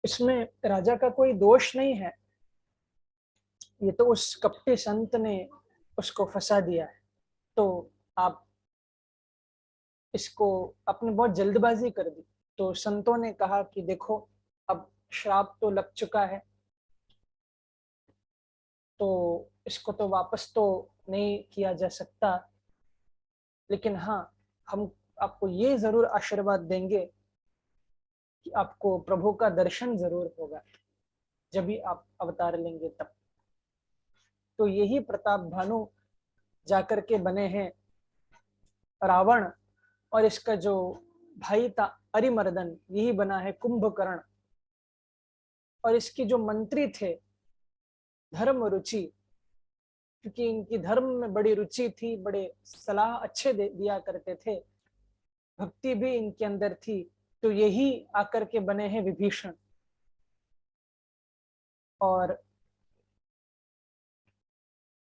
इसमें राजा का कोई दोष नहीं है, ये तो उस कपटी संत ने उसको फंसा दिया है। तो आप इसको आपने बहुत जल्दबाजी कर दी। तो संतों ने कहा कि देखो, अब श्राप तो लग चुका है, तो इसको तो वापस तो नहीं किया जा सकता, लेकिन हाँ, हम आपको ये जरूर आशीर्वाद देंगे कि आपको प्रभु का दर्शन जरूर होगा जब भी आप अवतार लेंगे तब। तो यही प्रताप भानु जाकर के बने हैं रावण, और इसका जो भाई था अरिमर्दन, यही बना है कुंभकर्ण। और इसके जो मंत्री थे धर्म रुचि, क्योंकि इनकी धर्म में बड़ी रुचि थी, बड़े सलाह अच्छे दिया करते थे, भक्ति भी इनके अंदर थी, तो यही आकर के बने हैं विभीषण। और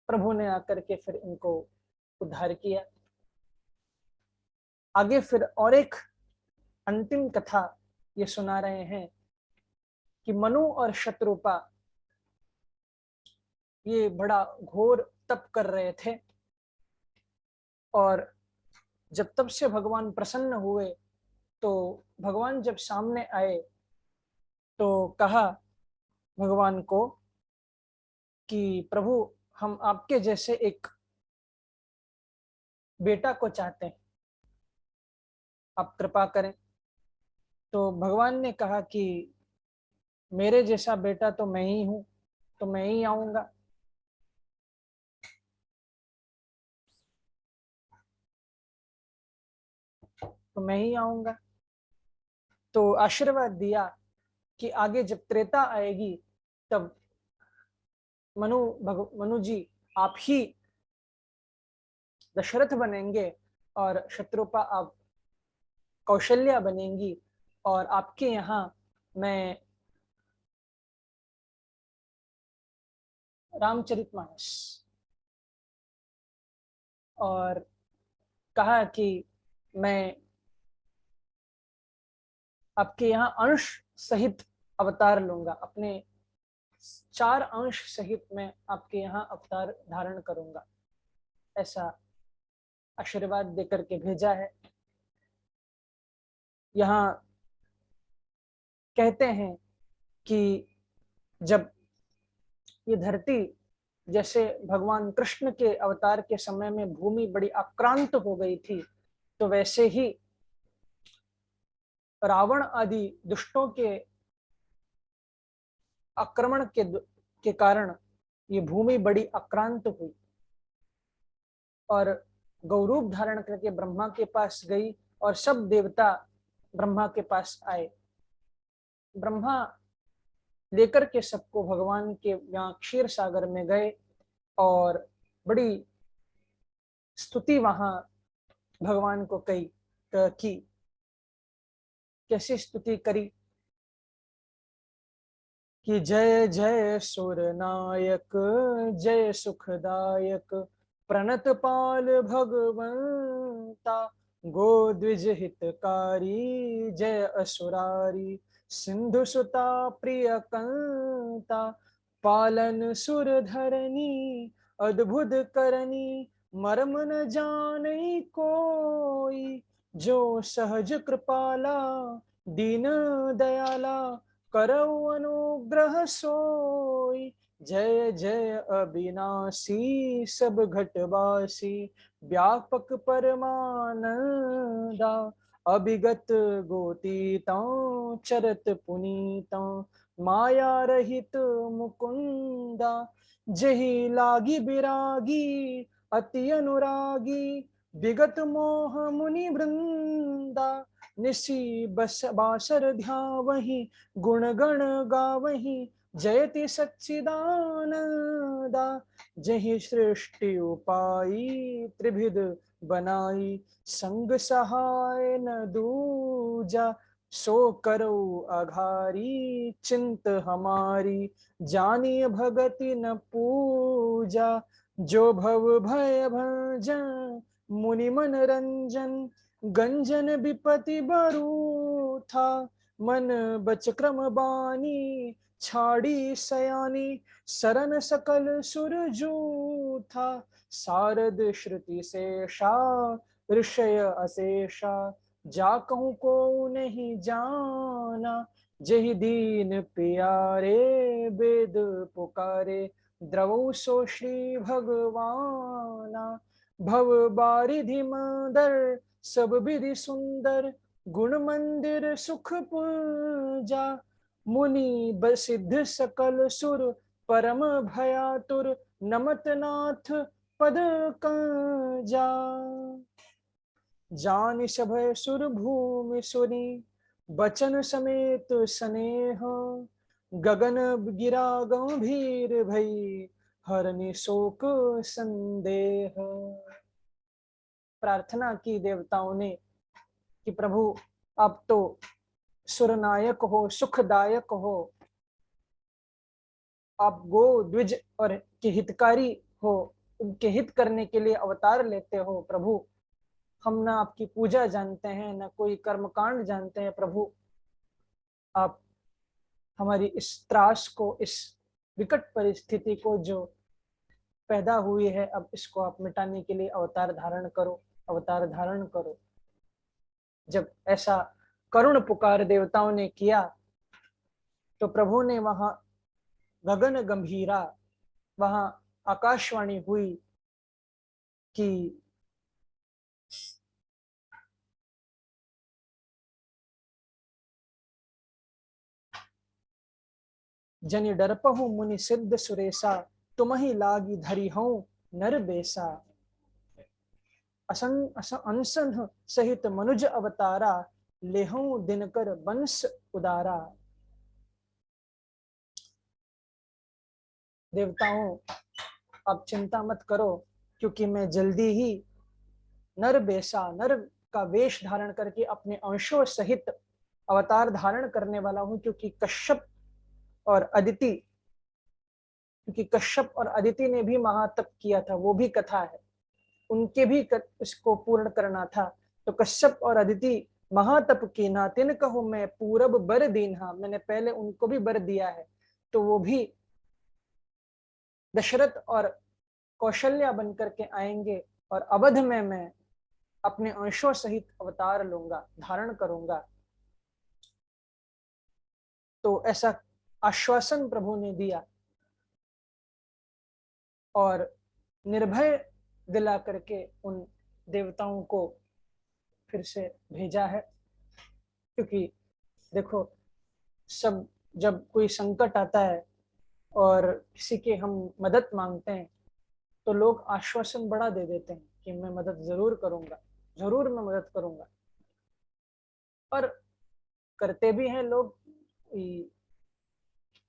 प्रभु ने आकर के फिर इनको उद्धार किया। आगे फिर और एक अंतिम कथा ये सुना रहे हैं कि मनु और शत्रुपा ये बड़ा घोर तप कर रहे थे, और जब तब से भगवान प्रसन्न हुए, तो भगवान जब सामने आए तो कहा भगवान को कि प्रभु, हम आपके जैसे एक बेटा को चाहते हैं, आप कृपा करें। तो भगवान ने कहा कि मेरे जैसा बेटा तो मैं ही हूं, तो मैं ही आऊंगा। तो मैं ही आऊंगा। तो आशीर्वाद दिया कि आगे जब त्रेता आएगी तब मनु जी आप ही दशरथ बनेंगे, और शत्रुपा आप कौशल्या बनेंगी, और आपके यहाँ मैं रामचरितमानस। और कहा कि मैं आपके यहाँ अंश सहित अवतार लूंगा, अपने 4 अंश सहित मैं आपके यहाँ अवतार धारण करूंगा, ऐसा आशीर्वाद देकर के भेजा है। यहाँ कहते हैं कि जब ये धरती, जैसे भगवान कृष्ण के अवतार के समय में भूमि बड़ी आक्रांत हो गई थी, तो वैसे ही रावण आदि दुष्टों के आक्रमण के कारण ये भूमि बड़ी आक्रांत हुई, और गौरूप धारण करके ब्रह्मा के पास गई, और सब देवता ब्रह्मा के पास आए। ब्रह्मा लेकर के सबको भगवान के यहाँ क्षीर सागर में गए, और बड़ी स्तुति वहां भगवान को की। कैसी स्तुति करी कि जय जय सुर नायक, जय सुखदायक, प्रणत पाल भगवंता, गो द्विज हितकारी, जय असुरारी, सिंधु सुता प्रिय कंता, पालन सुर धरनी, अद्भुत करनी, मर्म न जाने कोई, जो सहज कृपाला, दीन दयाला, करौ अनुग्रह सोई, जय जय अविनाशी, सब घटवासी, व्यापक परमानंदा, अभिगत गोतीतां, चरत पुनीतां, माया रहित मुकुंदा, जही लागी बिरागी, अति अनुरागी, विगत मोह मुनि वृंदा, निसी बस बासर ध्यावहि, गुण गण गावहि, जयति सच्चिदानंदा, जहि सृष्टि उपाई, त्रिभिद बनाई, संग सहाय न दूजा, सो करो अघारी, चिंत हमारी, जानिय भगति न पूजा, जो भव भय भंजन, मुनि मन रंजन, गंजन विपति बरू था, मन बचक्रम बानी छाड़ी सयानी, सरन सकल सुर जो था, सारद श्रुति शेषा ऋषय अशेषा, जा कहूँ को नहीं जाना, जहि दीन प्यारे वेद पुकारे, द्रवौ सो श्री भगवाना, भव बारिधि मदर सब विधि सुंदर, गुण मंदिर सुख पूजा, मुनि बसिद्ध सकल सुर, परम भयातुर, नमत नाथ पद कंजा, जान सभय सुर भूमि सुनी, बचन समेत स्नेह, गगन गिरा गंभीर भई, हरनि शोक संदेह। प्रार्थना की देवताओं ने कि प्रभु आप तो सुरनायक हो, सुखदायक हो, आप गो द्विज और के हितकारी हो, उनके हित करने के लिए अवतार लेते हो प्रभु। हम ना आपकी पूजा जानते हैं, ना कोई कर्मकांड जानते हैं प्रभु। आप हमारी इस त्रास को, इस विकट परिस्थिति को जो पैदा हुई है, अब इसको आप मिटाने के लिए अवतार धारण करो, अवतार धारण करो। जब ऐसा करुण पुकार देवताओं ने किया तो प्रभु ने वहां गगन गंभीरा, वहां आकाशवाणी हुई कि जनि डरपहु मुनि सिद्ध सुरेसा, तुम ही लागी धरी हूं नर बेसा, अनसन सहित मनुज अवतारा, लेहूं दिनकर वंश उदारा। देवताओं आप चिंता मत करो, क्योंकि मैं जल्दी ही नर बेसा, नर का वेश धारण करके अपने अंशों सहित अवतार धारण करने वाला हूं। क्योंकि कश्यप और अदिति ने भी महातप किया था, वो भी कथा है, उनके भी इसको पूर्ण करना था। तो कश्यप और अदिति महातप की ना, तिन कहूं मैं पूरब बर दीन्हा, मैंने पहले उनको भी बर दिया है, तो वो भी दशरथ और कौशल्या बनकर के आएंगे, और अवध में मैं अपने अंशों सहित अवतार लूंगा, धारण करूंगा। तो ऐसा आश्वासन प्रभु ने दिया और निर्भय दिला करके उन देवताओं को फिर से भेजा है। क्योंकि देखो, सब जब कोई संकट आता है और किसी के हम मदद मांगते हैं, तो लोग आश्वासन बड़ा दे देते हैं कि मैं मदद जरूर करूंगा, जरूर मैं मदद करूंगा, और करते भी हैं लोग,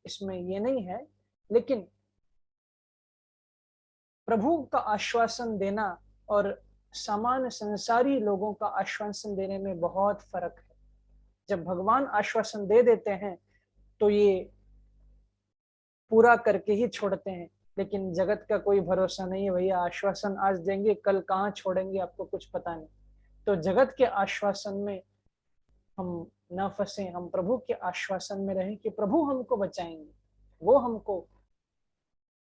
इसमें ये नहीं है। लेकिन प्रभु का आश्वासन देना और सामान्य संसारी लोगों का आश्वासन देने में बहुत फर्क है। जब भगवान आश्वासन दे देते हैं तो ये पूरा करके ही छोड़ते हैं, लेकिन जगत का कोई भरोसा नहीं है भैया, आश्वासन आज देंगे कल कहाँ छोड़ेंगे आपको कुछ पता नहीं। तो जगत के आश्वासन में हम न फंसे, हम प्रभु के आश्वासन में रहें कि प्रभु हमको बचाएंगे, वो हमको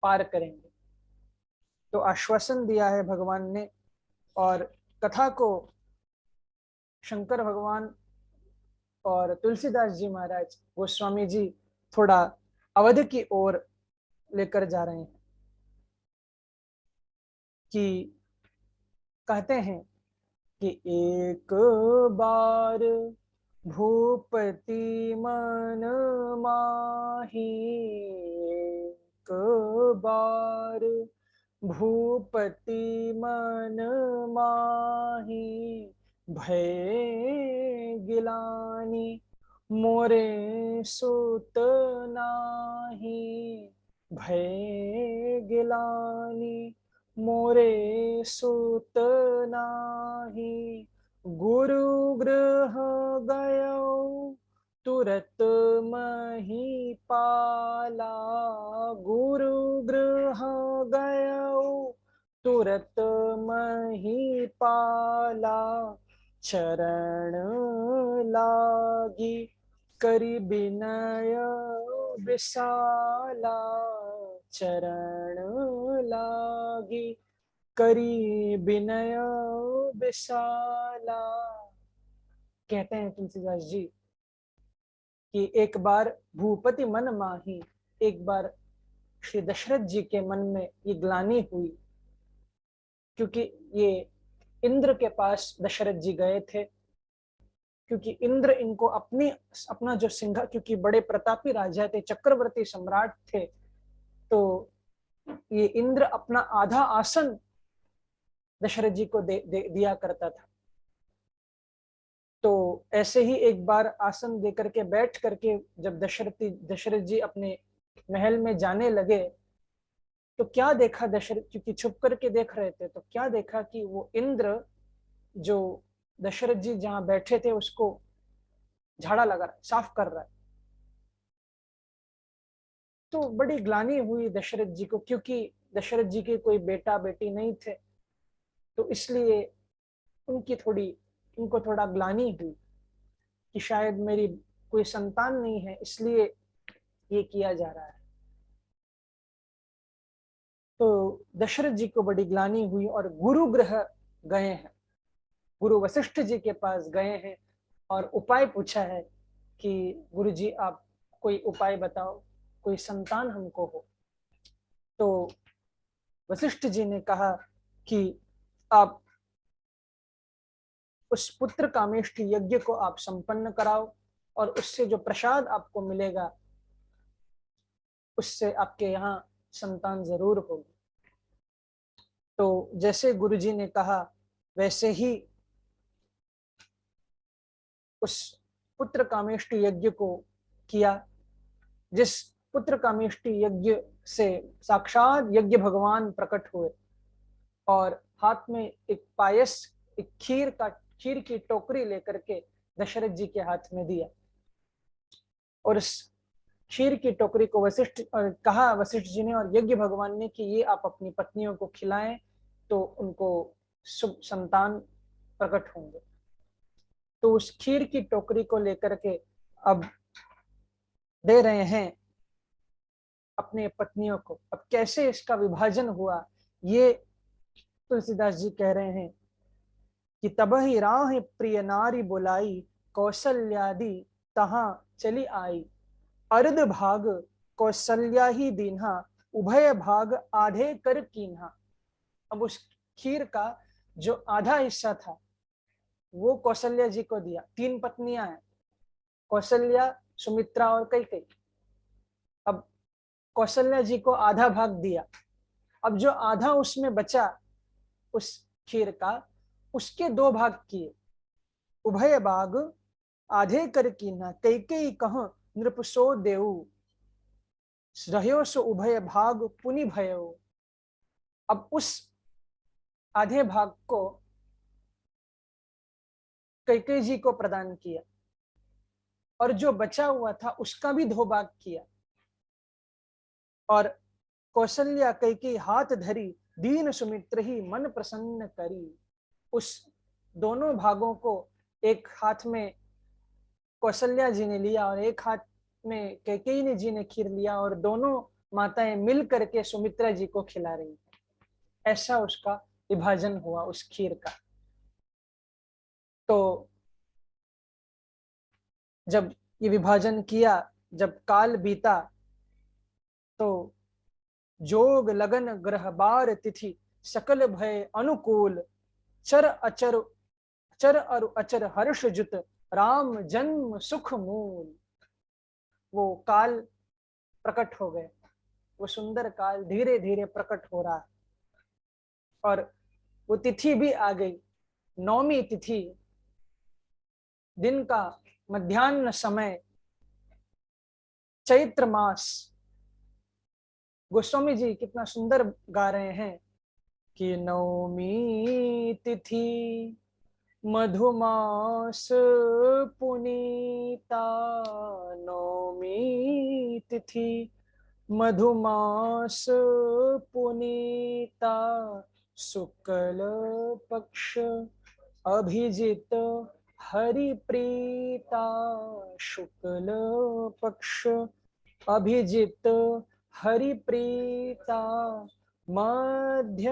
पार करेंगे। तो आश्वासन दिया है भगवान ने। और कथा को शंकर भगवान और तुलसीदास जी महाराज गोस्वामी जी थोड़ा अवध की ओर लेकर जा रहे हैं। कि कहते हैं कि एक बार भूपति मन माही, एक बार भूपति मन माही, भय गिलानी मोरे सुत नाही, भय गिलानी मोरे सुत नाही, गुरु गृह गयो तुरत मही पाला, गुरु गृह गयो तुरत मही पाला, चरण लागी करी विनय विशाला चरण लागी, करी विनय विशाला। कहते हैं तुलसीदास जी कि एक बार भूपति मन माही, एक बार श्री दशरथ जी के मन में ये ग्लानि हुई, क्योंकि ये इंद्र के पास दशरथ जी गए थे, क्योंकि इंद्र इनको अपना जो सिंह, क्योंकि बड़े प्रतापी राजा थे, चक्रवर्ती सम्राट थे, तो ये इंद्र अपना आधा आसन दशरथ जी को दिया करता था। तो ऐसे ही एक बार आसन देकर के बैठ करके जब दशरथ जी अपने महल में जाने लगे, तो क्या देखा दशरथ, क्योंकि छुप करके देख रहे थे, तो क्या देखा कि वो इंद्र जो दशरथ जी जहां बैठे थे उसको झाड़ा लगा रहा, साफ कर रहा है। तो बड़ी ग्लानि हुई दशरथ जी को, क्योंकि दशरथ जी के कोई बेटा बेटी नहीं थे, तो इसलिए उनको थोड़ा ग्लानि हुई कि शायद मेरी कोई संतान नहीं है, इसलिए ये किया जा रहा है। तो दशरथ जी को बड़ी ग्लानि हुई और गुरु गृह गए हैं, गुरु वशिष्ठ जी के पास गए हैं और उपाय पूछा है कि गुरु जी आप कोई उपाय बताओ, कोई संतान हमको हो। तो वशिष्ठ जी ने कहा कि आप उस पुत्र कामेष्टि यज्ञ को आप संपन्न कराओ, और उससे जो प्रसाद आपको मिलेगा उससे आपके यहाँ संतान जरूर होगी। तो जैसे गुरुजी ने कहा वैसे ही उस पुत्र कामेष्टि यज्ञ को किया, जिस पुत्र कामेष्टि यज्ञ से साक्षात यज्ञ भगवान प्रकट हुए और हाथ में एक पायस, एक खीर की टोकरी लेकर के दशरथ जी के हाथ में दिया, और इस खीर की टोकरी को कहा वशिष्ठ जी ने और यज्ञ भगवान ने कि ये आप अपनी पत्नियों को खिलाएं, तो उनको शुभ संतान प्रकट होंगे। तो उस खीर की टोकरी को लेकर के अब दे रहे हैं अपने पत्नियों को। अब कैसे इसका विभाजन हुआ, ये तुलसीदास जी कह रहे हैं कि तब ही राह प्रिय नारी बुलाई, कौशल्यादि तहां चली आई, अर्ध भाग कौशल्या ही दीन्हा, उभय भाग आधे कर कीन्हा। अब उस खीर का जो आधा हिस्सा था वो कौशल्या जी को दिया। 3 पत्नियां हैं, कौशल्या, सुमित्रा और कैकेयी। अब कौशल्या जी को आधा भाग दिया, अब जो आधा उसमें बचा उस खीर का, उसके 2 भाग किए। उभय भाग आधे कर कीन्हा, कैकेयी कह नृपसो देऊ, रह्यो सो उभय भाग पुनि भयो। अब उस आधे भाग को कैकेयी जी को प्रदान किया, और जो बचा हुआ था उसका भी 2 भाग किया। और कौशल्या कैकेयी हाथ धरी, दीन सुमित्र ही मन प्रसन्न करी। उस दोनों भागों को एक हाथ में कौशल्या जी ने लिया और एक हाथ में कैकेयी जी ने खीर लिया, और दोनों माताएं मिल करके सुमित्रा जी को खिला रही। ऐसा उसका विभाजन हुआ उस खीर का। तो जब ये विभाजन किया, जब काल बीता, तो जोग लगन ग्रह बार तिथि, सकल भय अनुकूल, चर और अचर हर्ष जुत, राम जन्म सुख मूल। वो काल प्रकट हो गए, वो सुंदर काल धीरे धीरे प्रकट हो रहा है, और वो तिथि भी आ गई, 9वीं तिथि, दिन का मध्याह्न समय, चैत्र मास। गोस्वामी जी कितना सुंदर गा रहे हैं कि 9वीं तिथि मधुमास पुनीता, 9वीं तिथि मधुमास पुनीता, शुक्ल पक्ष अभिजित हरि प्रीता शुक्ल पक्ष अभिजित हरि प्रीता मध्य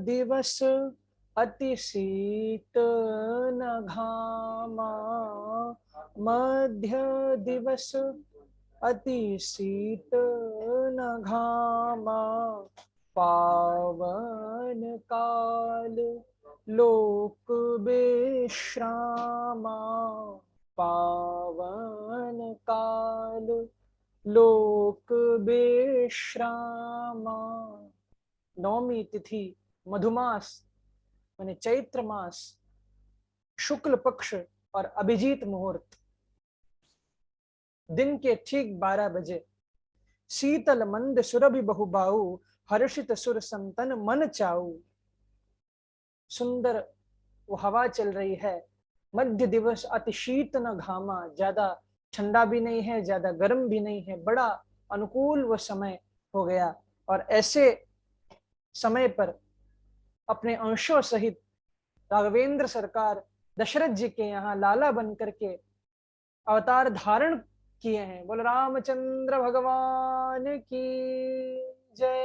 दिवस अति शीत न घामा मध्य दिवस अति शीत न घामा पावन काल लोक विश्रामा पावन काल लोक विश्रामा। नवमी तिथि मधुमास माने चैत्र मास शुक्ल पक्ष और अभिजीत मुहूर्त दिन के ठीक 12 बजे शीतल मंद सुरभि बहुबाहु हर्षित सुर संतन मन चाऊ। सुंदर वो हवा चल रही है। मध्य दिवस अति शीत न घामा, ज्यादा ठंडा भी नहीं है ज्यादा गर्म भी नहीं है, बड़ा अनुकूल वो समय हो गया। और ऐसे समय पर अपने अंशों सहित राघवेंद्र सरकार दशरथ जी के यहाँ लाला बन करके अवतार धारण किए हैं। बोल रामचंद्र भगवान की जय।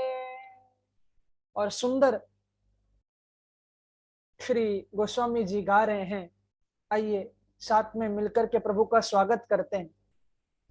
और सुंदर श्री गोस्वामी जी गा रहे हैं, आइए साथ में मिलकर के प्रभु का स्वागत करते हैं।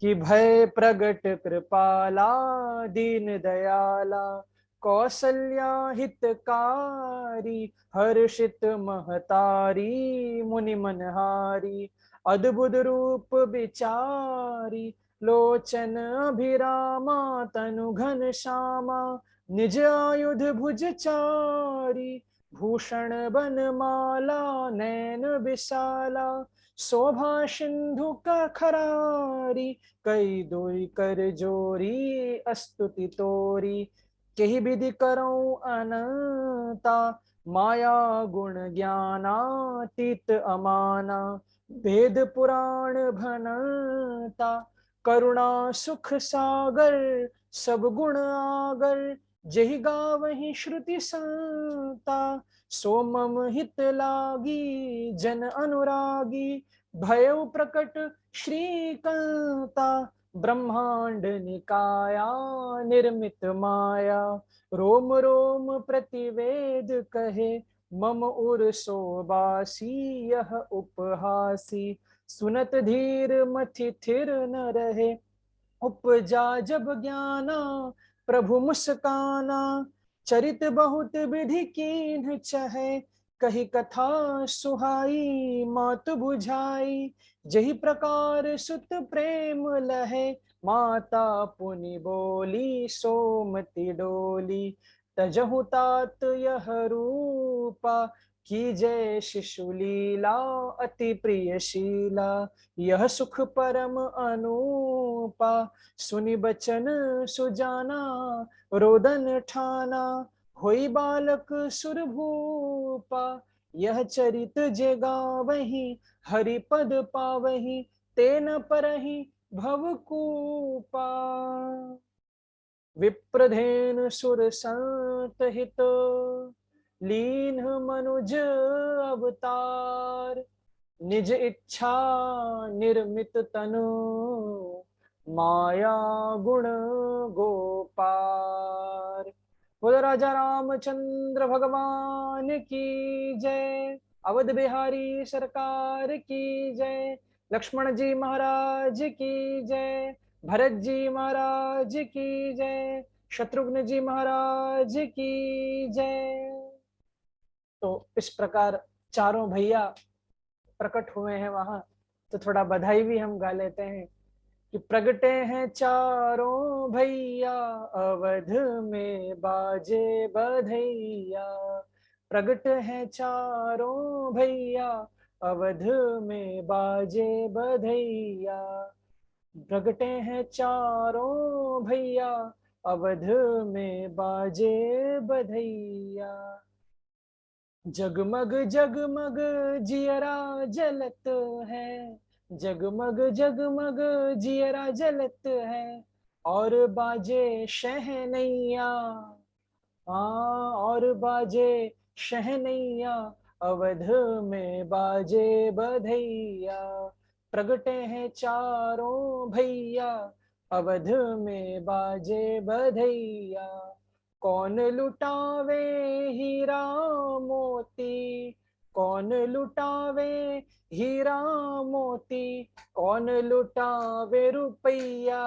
कि भय प्रगट कृपाला दीन दयाला कौसल्या हितकारी हर्षित महतारी मुनि मनहारी अद्भुत रूप विचारी लोचन अभिरामा तनु घन श्यामा निज आयुध भुजचारी भूषण बनमाला नैन विशाला शोभा सिंधु का खरारी कई दोई कर जोरी अस्तुति तोरी कही विधि करो अनंता माया गुण ज्ञानातीत अमाना वेद पुराण भनता करुणा सुख सागर सब गुण आगर जहि गावहि श्रुति संता सो मम हित लागी जन अनुरागी भयउ प्रकट श्रीकांता ब्रह्मांड निकाया निर्मित माया रोम रोम प्रतिवेद कहे मम उर सोबासी यह उपहासी सुनत धीर मथि थिर न रहे उपजा जब ज्ञाना प्रभु मुस्काना चरित बहुत विधि कीन्ह चहे कही कथा सुहाई मात बुझाई जही प्रकार सुत प्रेम लहे माता पुनि बोली सोमति डोली तजहु तात यह रूपा की जय शिशु लीला अति प्रिय शीला यह सुख परम अनूपा सुनि बचन सुजाना रोदन ठाना होई बालक सुरभूपा यह चरित जे गावहि हरि पद पावहि तेन परहि भवकूपा विप्रधेन सुर संत हित लीन मनुज अवतार निज इच्छा निर्मित तनु माया गुण गोपार। बोलो राजा रामचंद्र भगवान की जय। अवध बिहारी सरकार की जय। लक्ष्मण जी महाराज की जय। भरत जी महाराज की जय। शत्रुघ्न जी महाराज की जय। तो इस प्रकार चारों भैया प्रकट हुए हैं वहां, तो थोड़ा बधाई भी हम गा लेते हैं कि प्रगटे हैं चारों भैया अवध में बाजे बधैया। प्रगट हैं चारों भैया अवध में बाजे बधैया। प्रगटे हैं चारों भैया अवध में बाजे बधैया। जगमग जगमग जियरा जलत है जगमग जगमग जियरा जलत है और बाजे शहनैया। हाँ और बाजे शहनैया अवध में बाजे बधैया, प्रगटे हैं चारों भैया, अवध में बाजे बधैया। कौन लुटावे हीरा मोती, कौन लुटावे हीरा मोती, कौन लुटावे रुपैया,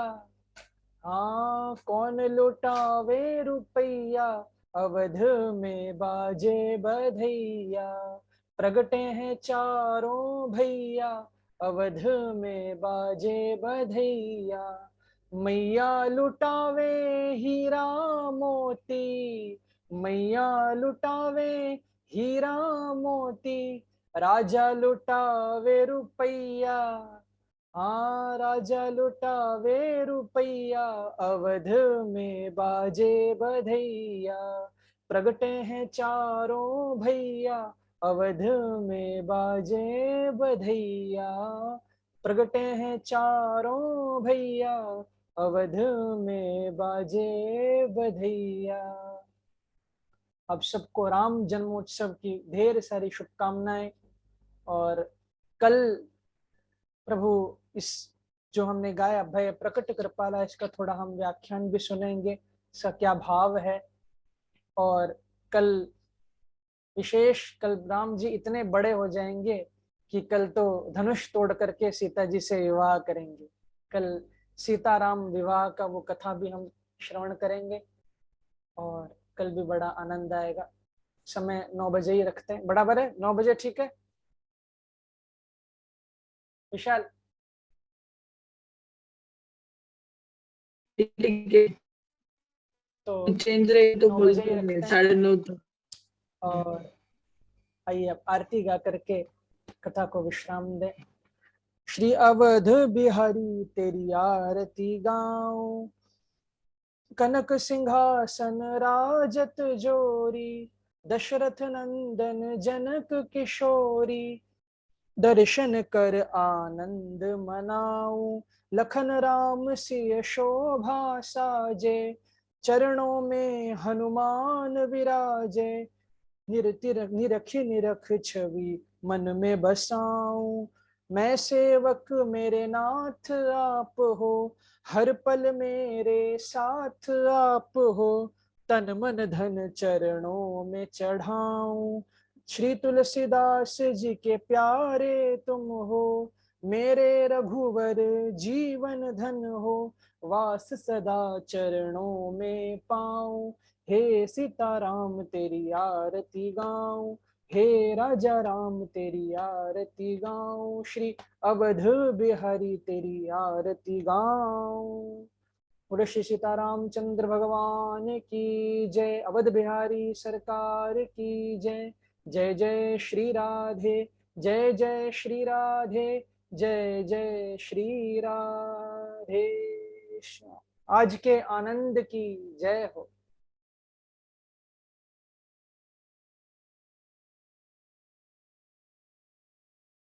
हाँ कौन लुटावे रुपैया, अवध में बाजे बधैया, प्रगटे हैं चारों भैया, अवध में बाजे बधैया। मैया लुटावे हीरा मोती, मैया लुटावे हीरा मोती, राजा लुटावे रुपैया, हाँ राजा लुटावे रुपैया, अवध में बाजे बधैया, प्रगटे हैं चारों भैया, अवध में बाजे बधैया, प्रगटे हैं चारों भैया, अवध में बाजे बधैया। अब सबको राम जन्मोत्सव की ढेर सारी शुभकामनाएं। और कल प्रभु इस जो हमने गाया भय प्रकट कृपाला, इसका थोड़ा हम व्याख्यान भी सुनेंगे, इसका क्या भाव है। और कल विशेष, कल राम जी इतने बड़े हो जाएंगे कि कल तो धनुष तोड़ करके सीता जी से विवाह करेंगे। कल सीताराम विवाह का वो कथा भी हम श्रवण करेंगे और कल भी बड़ा आनंद आएगा। समय 9 बजे ही रखते हैं, बराबर है 9 बजे, ठीक है विशाल? ठीक है, तो चेंज रहे तो 9 बोल बजे ही दूंगे, रखते हैं। 9:30 तक। और आइए अब आरती गा करके कथा को विश्राम दें। श्री अवध बिहारी तेरी आरती गाऊं, कनक सिंहासन राजत जोरी, दशरथ नंदन जनक किशोरी, दर्शन कर आनंद मनाऊं, लखन राम सिय शोभा साजे, चरणों में हनुमान विराजे, निरखी निरख छवि मन में बसाऊं, मैं सेवक मेरे नाथ आप हो, हर पल मेरे साथ आप हो, तन मन धन चरणों में चढ़ाऊं, श्री तुलसीदास जी के प्यारे तुम हो, मेरे रघुवर जीवन धन हो, वास सदा चरणों में पाऊं, हे सीताराम तेरी आरती गाऊं, हे राजा राम तेरी आरती गाऊं, श्री अवध बिहारी तेरी आरती गाऊं। बोलो श्री सीताराम चंद्र भगवान की जय, अवध बिहारी सरकार की जय। जय जय श्री राधे, जय जय श्री राधे, जय जय श्री राधे। आज के आनंद की जय हो।